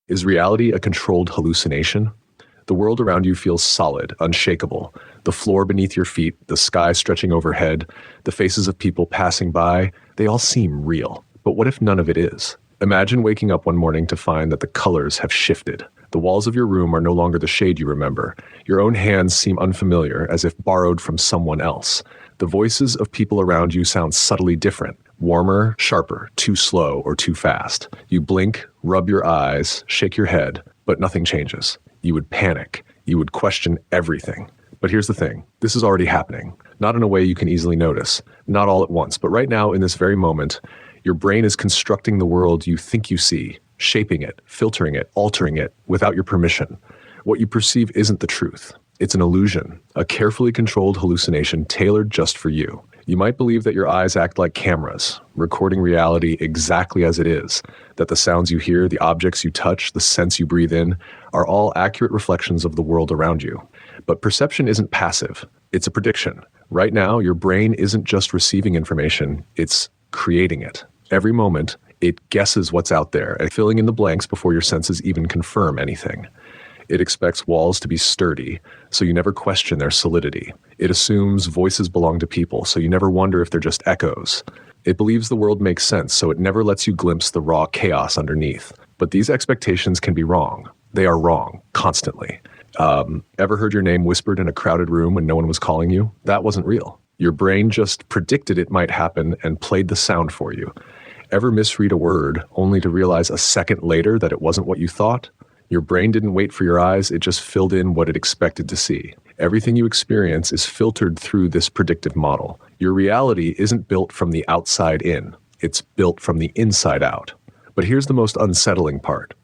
Is reality a controlled hallucination? The world around you feels solid, unshakable. The floor beneath your feet, the sky stretching overhead, the faces of people passing by, they all seem real. But what if none of it is? Imagine waking up one morning to find that the colors have shifted. The walls of your room are no longer the shade you remember. Your own hands seem unfamiliar, as if borrowed from someone else. The voices of people around you sound subtly different. Warmer, sharper, too slow, or too fast. You blink, rub your eyes, shake your head, but nothing changes. You would panic. You would question everything. But here's the thing. This is already happening. Not in a way you can easily notice. Not all at once, but right now, in this very moment, your brain is constructing the world you think you see, shaping it, filtering it, altering it, without your permission. What you perceive isn't the truth. It's an illusion, a carefully controlled hallucination tailored just for you. You might believe that your eyes act like cameras, recording reality exactly as it is, that the sounds you hear, the objects you touch, the scents you breathe in, are all accurate reflections of the world around you. But perception isn't passive, it's a prediction. Right now, your brain isn't just receiving information, it's creating it. Every moment, it guesses what's out there, and filling in the blanks before your senses even confirm anything. It expects walls to be sturdy, so you never question their solidity. It assumes voices belong to people, so you never wonder if they're just echoes. It believes the world makes sense, so it never lets you glimpse the raw chaos underneath. But these expectations can be wrong. They are wrong, constantly. Ever heard your name whispered in a crowded room when no one was calling you? That wasn't real. Your brain just predicted it might happen and played the sound for you. Ever misread a word, only to realize a second later that it wasn't what you thought? Your brain didn't wait for your eyes, it just filled in what it expected to see. Everything you experience is filtered through this predictive model. Your reality isn't built from the outside in, it's built from the inside out. But here's the most unsettling part.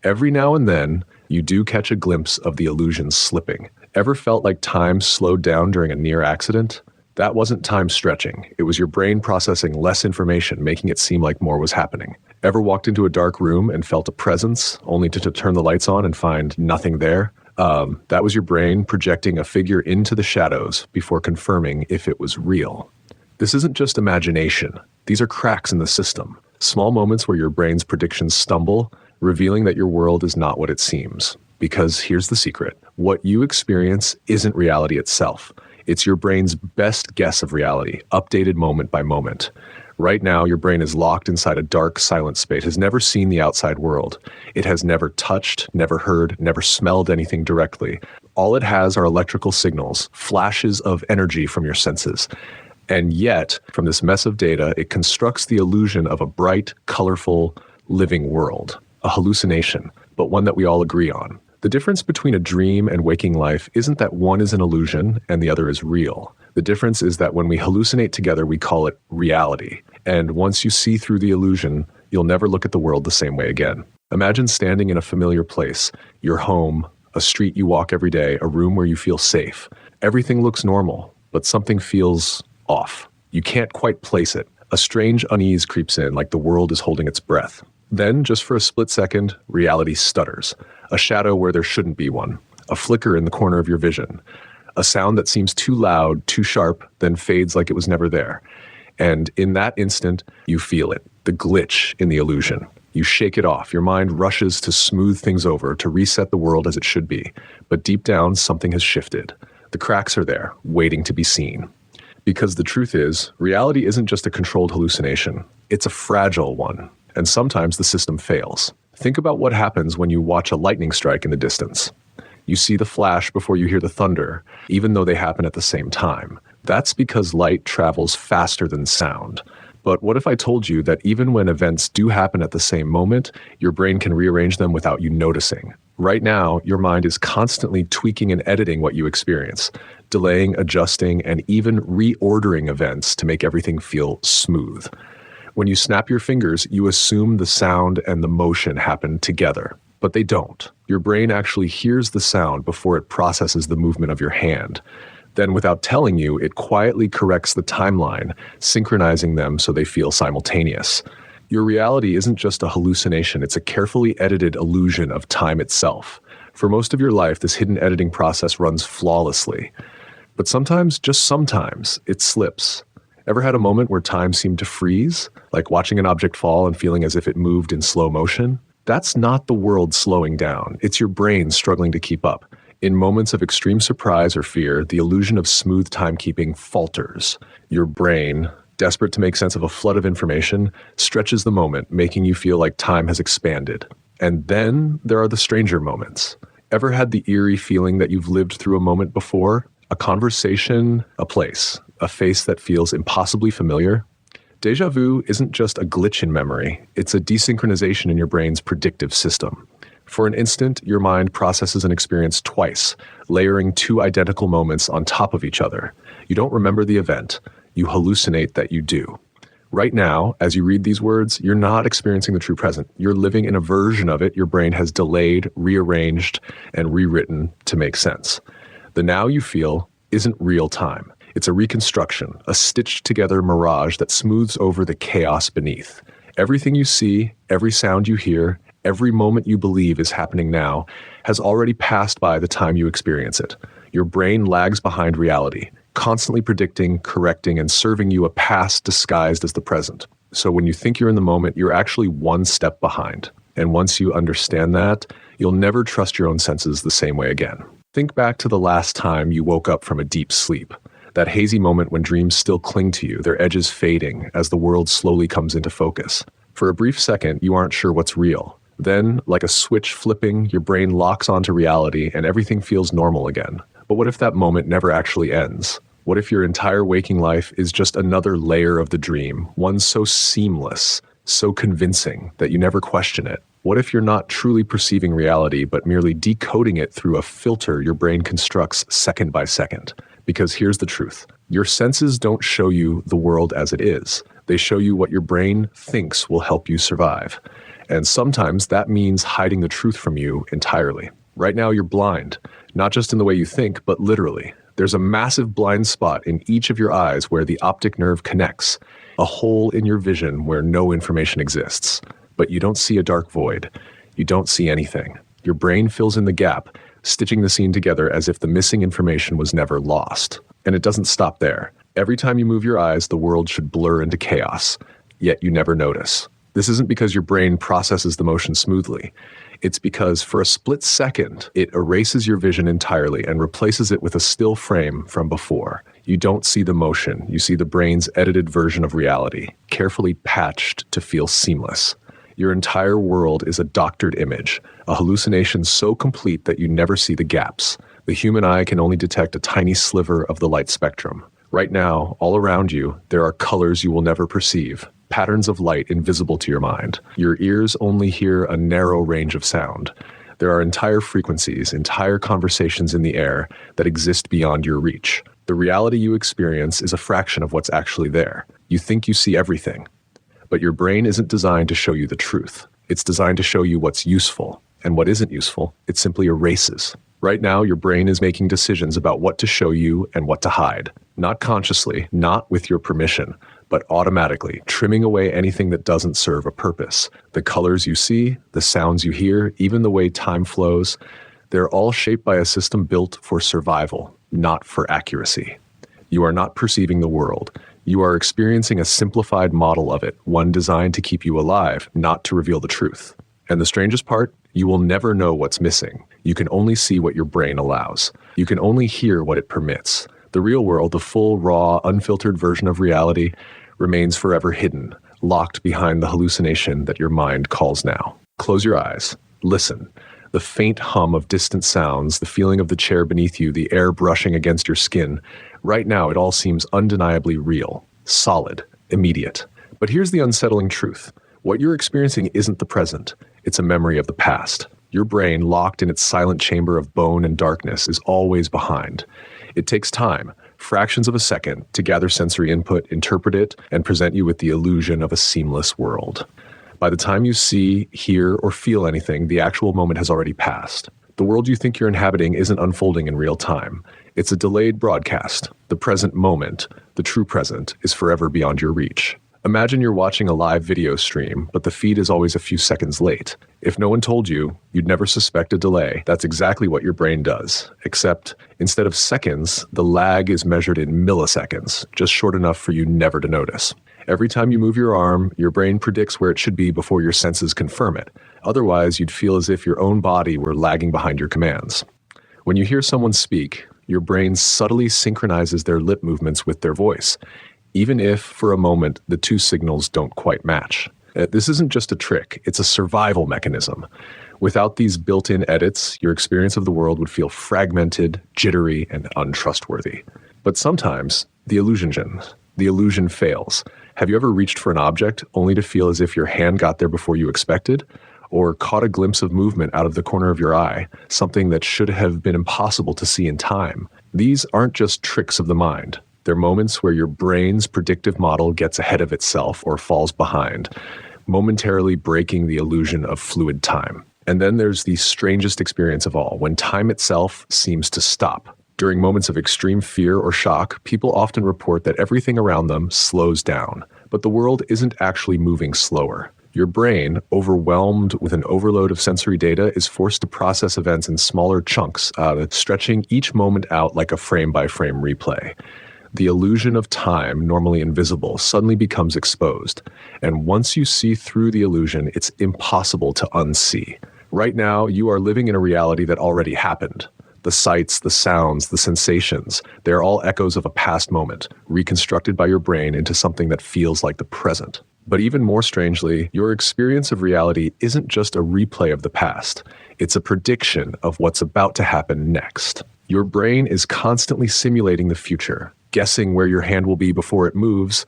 Every now and then, you do catch a glimpse of the illusion slipping. Ever felt like time slowed down during a near accident? That wasn't time stretching. It was your brain processing less information, making it seem like more was happening. Ever walked into a dark room and felt a presence, only to turn the lights on and find nothing there? That was your brain projecting a figure into the shadows before confirming if it was real. This isn't just imagination. These are cracks in the system. Small moments where your brain's predictions stumble, revealing that your world is not what it seems. Because here's the secret. What you experience isn't reality itself. It's your brain's best guess of reality, updated moment by moment. Right now, your brain is locked inside a dark, silent space. It has never seen the outside world. It has never touched, never heard, never smelled anything directly. All it has are electrical signals, flashes of energy from your senses. And yet, from this mess of data, it constructs the illusion of a bright, colorful, living world. A hallucination, but one that we all agree on. The difference between a dream and waking life isn't that one is an illusion and the other is real. The difference is that when we hallucinate together, we call it reality. And once you see through the illusion, you'll never look at the world the same way again. Imagine standing in a familiar place, your home, a street you walk every day, a room where you feel safe. Everything looks normal, but something feels off. You can't quite place it. A strange unease creeps in, like the world is holding its breath. Then, just for a split second, reality stutters. A shadow where there shouldn't be one. A flicker in the corner of your vision. A sound that seems too loud, too sharp, then fades like it was never there. And in that instant, you feel it. The glitch in the illusion. You shake it off. Your mind rushes to smooth things over, to reset the world as it should be. But deep down, something has shifted. The cracks are there, waiting to be seen. Because the truth is, reality isn't just a controlled hallucination. It's a fragile one. And sometimes the system fails. Think about what happens when you watch a lightning strike in the distance. You see the flash before you hear the thunder, even though they happen at the same time. That's because light travels faster than sound. But what if I told you that even when events do happen at the same moment, your brain can rearrange them without you noticing? Right now, your mind is constantly tweaking and editing what you experience, delaying, adjusting, and even reordering events to make everything feel smooth. When you snap your fingers, you assume the sound and the motion happen together, but they don't. Your brain actually hears the sound before it processes the movement of your hand. Then, without telling you, it quietly corrects the timeline, synchronizing them so they feel simultaneous. Your reality isn't just a hallucination, it's a carefully edited illusion of time itself. For most of your life, this hidden editing process runs flawlessly. But sometimes, just sometimes, it slips. Ever had a moment where time seemed to freeze? Like watching an object fall and feeling as if it moved in slow motion? That's not the world slowing down. It's your brain struggling to keep up. In moments of extreme surprise or fear, the illusion of smooth timekeeping falters. Your brain, desperate to make sense of a flood of information, stretches the moment, making you feel like time has expanded. And then there are the stranger moments. Ever had the eerie feeling that you've lived through a moment before? A conversation, a place, a face that feels impossibly familiar? Déjà vu isn't just a glitch in memory, it's a desynchronization in your brain's predictive system. For an instant, your mind processes an experience twice, layering two identical moments on top of each other. You don't remember the event, you hallucinate that you do. Right now, as you read these words, you're not experiencing the true present. You're living in a version of it your brain has delayed, rearranged, and rewritten to make sense. The now you feel isn't real time. It's a reconstruction, a stitched-together mirage that smooths over the chaos beneath. Everything you see, every sound you hear, every moment you believe is happening now has already passed by the time you experience it. Your brain lags behind reality, constantly predicting, correcting, and serving you a past disguised as the present. So when you think you're in the moment, you're actually one step behind. And once you understand that, you'll never trust your own senses the same way again. Think back to the last time you woke up from a deep sleep. That hazy moment when dreams still cling to you, their edges fading as the world slowly comes into focus. For a brief second, you aren't sure what's real. Then, like a switch flipping, your brain locks onto reality and everything feels normal again. But what if that moment never actually ends? What if your entire waking life is just another layer of the dream, one so seamless, so convincing that you never question it? What if you're not truly perceiving reality, but merely decoding it through a filter your brain constructs second by second? Because here's the truth. Your senses don't show you the world as it is. They show you what your brain thinks will help you survive. And sometimes that means hiding the truth from you entirely. Right now you're blind, not just in the way you think, but literally. There's a massive blind spot in each of your eyes where the optic nerve connects, a hole in your vision where no information exists. But you don't see a dark void. You don't see anything. Your brain fills in the gap, stitching the scene together as if the missing information was never lost. And it doesn't stop there. Every time you move your eyes, the world should blur into chaos, yet you never notice. This isn't because your brain processes the motion smoothly. It's because for a split second, it erases your vision entirely and replaces it with a still frame from before. You don't see the motion. You see the brain's edited version of reality, carefully patched to feel seamless. Your entire world is a doctored image, a hallucination so complete that you never see the gaps. The human eye can only detect a tiny sliver of the light spectrum. Right now, all around you, there are colors you will never perceive, patterns of light invisible to your mind. Your ears only hear a narrow range of sound. There are entire frequencies, entire conversations in the air that exist beyond your reach. The reality you experience is a fraction of what's actually there. You think you see everything. But your brain isn't designed to show you the truth. It's designed to show you what's useful. And what isn't useful, it simply erases. Right now, your brain is making decisions about what to show you and what to hide. Not consciously, not with your permission, but automatically, trimming away anything that doesn't serve a purpose. The colors you see, the sounds you hear, even the way time flows, they're all shaped by a system built for survival, not for accuracy. You are not perceiving the world. You are experiencing a simplified model of it, one designed to keep you alive, not to reveal the truth. And the strangest part, you will never know what's missing. You can only see what your brain allows. You can only hear what it permits. The real world, the full, raw, unfiltered version of reality, remains forever hidden, locked behind the hallucination that your mind calls now. Close your eyes. Listen. The faint hum of distant sounds, the feeling of the chair beneath you, the air brushing against your skin. Right now, it all seems undeniably real, solid, immediate. But here's the unsettling truth. What you're experiencing isn't the present. It's a memory of the past. Your brain, locked in its silent chamber of bone and darkness, is always behind. It takes time, fractions of a second, to gather sensory input, interpret it, and present you with the illusion of a seamless world. By the time you see, hear, or feel anything, the actual moment has already passed. The world you think you're inhabiting isn't unfolding in real time. It's a delayed broadcast. The present moment, the true present, is forever beyond your reach. Imagine you're watching a live video stream, but the feed is always a few seconds late. If no one told you, you'd never suspect a delay. That's exactly what your brain does. Except, instead of seconds, the lag is measured in milliseconds, just short enough for you never to notice. Every time you move your arm, your brain predicts where it should be before your senses confirm it. Otherwise, you'd feel as if your own body were lagging behind your commands. When you hear someone speak, your brain subtly synchronizes their lip movements with their voice, even if, for a moment, the two signals don't quite match. This isn't just a trick, it's a survival mechanism. Without these built-in edits, your experience of the world would feel fragmented, jittery, and untrustworthy. But sometimes, the illusion fails. Have you ever reached for an object only to feel as if your hand got there before you expected? Or caught a glimpse of movement out of the corner of your eye, something that should have been impossible to see in time? These aren't just tricks of the mind. They're moments where your brain's predictive model gets ahead of itself or falls behind, momentarily breaking the illusion of fluid time. And then there's the strangest experience of all, when time itself seems to stop. During moments of extreme fear or shock, people often report that everything around them slows down. But the world isn't actually moving slower. Your brain, overwhelmed with an overload of sensory data, is forced to process events in smaller chunks, stretching each moment out like a frame-by-frame replay. The illusion of time, normally invisible, suddenly becomes exposed. And once you see through the illusion, it's impossible to unsee. Right now, you are living in a reality that already happened. The sights, the sounds, the sensations, they're all echoes of a past moment, reconstructed by your brain into something that feels like the present. But even more strangely, your experience of reality isn't just a replay of the past. It's a prediction of what's about to happen next. Your brain is constantly simulating the future, guessing where your hand will be before it moves,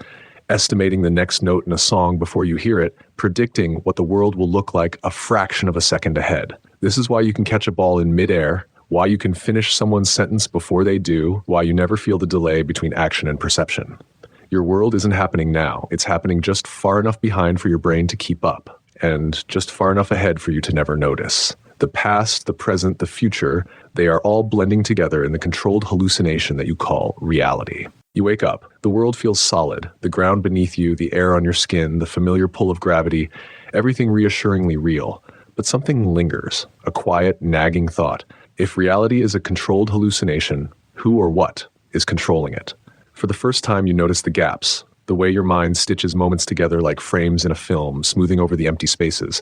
estimating the next note in a song before you hear it, predicting what the world will look like a fraction of a second ahead. This is why you can catch a ball in midair, why you can finish someone's sentence before they do, why you never feel the delay between action and perception. Your world isn't happening now. It's happening just far enough behind for your brain to keep up, and just far enough ahead for you to never notice. The past, the present, the future, they are all blending together in the controlled hallucination that you call reality. You wake up, the world feels solid, the ground beneath you, the air on your skin, the familiar pull of gravity, everything reassuringly real. But something lingers, a quiet, nagging thought. If reality is a controlled hallucination, who or what is controlling it? For the first time, you notice the gaps, the way your mind stitches moments together like frames in a film, smoothing over the empty spaces,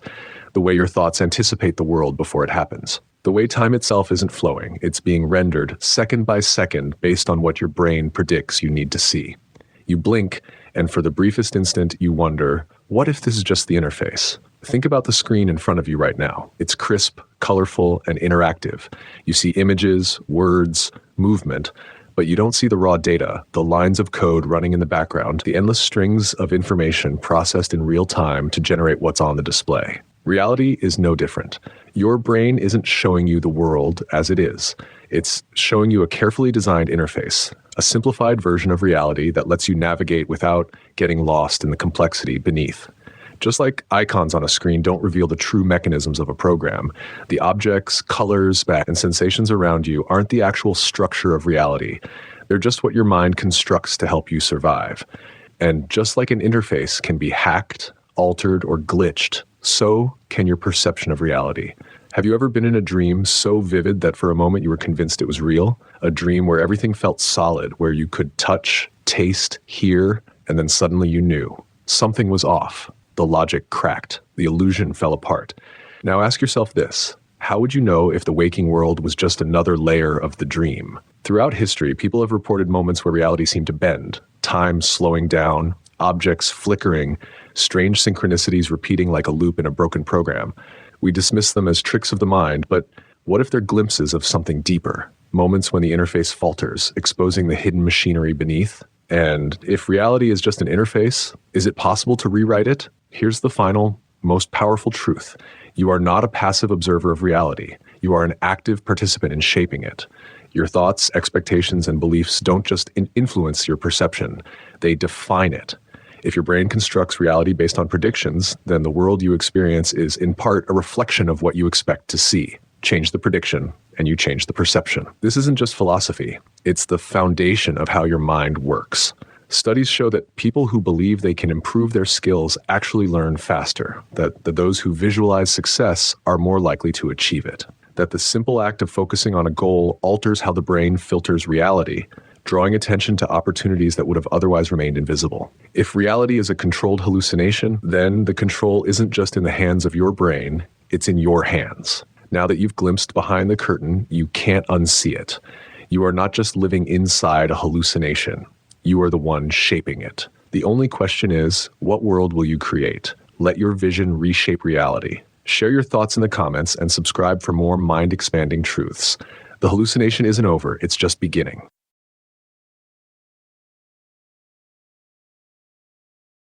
the way your thoughts anticipate the world before it happens. The way time itself isn't flowing, it's being rendered second by second based on what your brain predicts you need to see. You blink, and for the briefest instant, you wonder, what if this is just the interface? Think about the screen in front of you right now. It's crisp, colorful, and interactive. You see images, words, movement, but you don't see the raw data, the lines of code running in the background, the endless strings of information processed in real time to generate what's on the display. Reality is no different. Your brain isn't showing you the world as it is. It's showing you a carefully designed interface, a simplified version of reality that lets you navigate without getting lost in the complexity beneath. Just like icons on a screen don't reveal the true mechanisms of a program, the objects, colors, and sensations around you aren't the actual structure of reality. They're just what your mind constructs to help you survive. And just like an interface can be hacked, altered, or glitched, so can your perception of reality. Have you ever been in a dream so vivid that for a moment you were convinced it was real? A dream where everything felt solid, where you could touch, taste, hear, and then suddenly you knew. Something was off. The logic cracked. The illusion fell apart. Now ask yourself this. How would you know if the waking world was just another layer of the dream? Throughout history, people have reported moments where reality seemed to bend, time slowing down, objects flickering, strange synchronicities repeating like a loop in a broken program. We dismiss them as tricks of the mind, but what if they're glimpses of something deeper? Moments when the interface falters, exposing the hidden machinery beneath? And if reality is just an interface, is it possible to rewrite it? Here's the final, most powerful truth. You are not a passive observer of reality. You are an active participant in shaping it. Your thoughts, expectations, and beliefs don't just influence your perception. They define it. If your brain constructs reality based on predictions, then the world you experience is in part a reflection of what you expect to see. Change the prediction, and you change the perception. This isn't just philosophy. It's the foundation of how your mind works. Studies show that people who believe they can improve their skills actually learn faster, that those who visualize success are more likely to achieve it, that the simple act of focusing on a goal alters how the brain filters reality, drawing attention to opportunities that would have otherwise remained invisible. If reality is a controlled hallucination, then the control isn't just in the hands of your brain, it's in your hands. Now that you've glimpsed behind the curtain, you can't unsee it. You are not just living inside a hallucination. You are the one shaping it. The only question is, what world will you create? Let your vision reshape reality. Share your thoughts in the comments and subscribe for more mind-expanding truths. The hallucination isn't over, it's just beginning.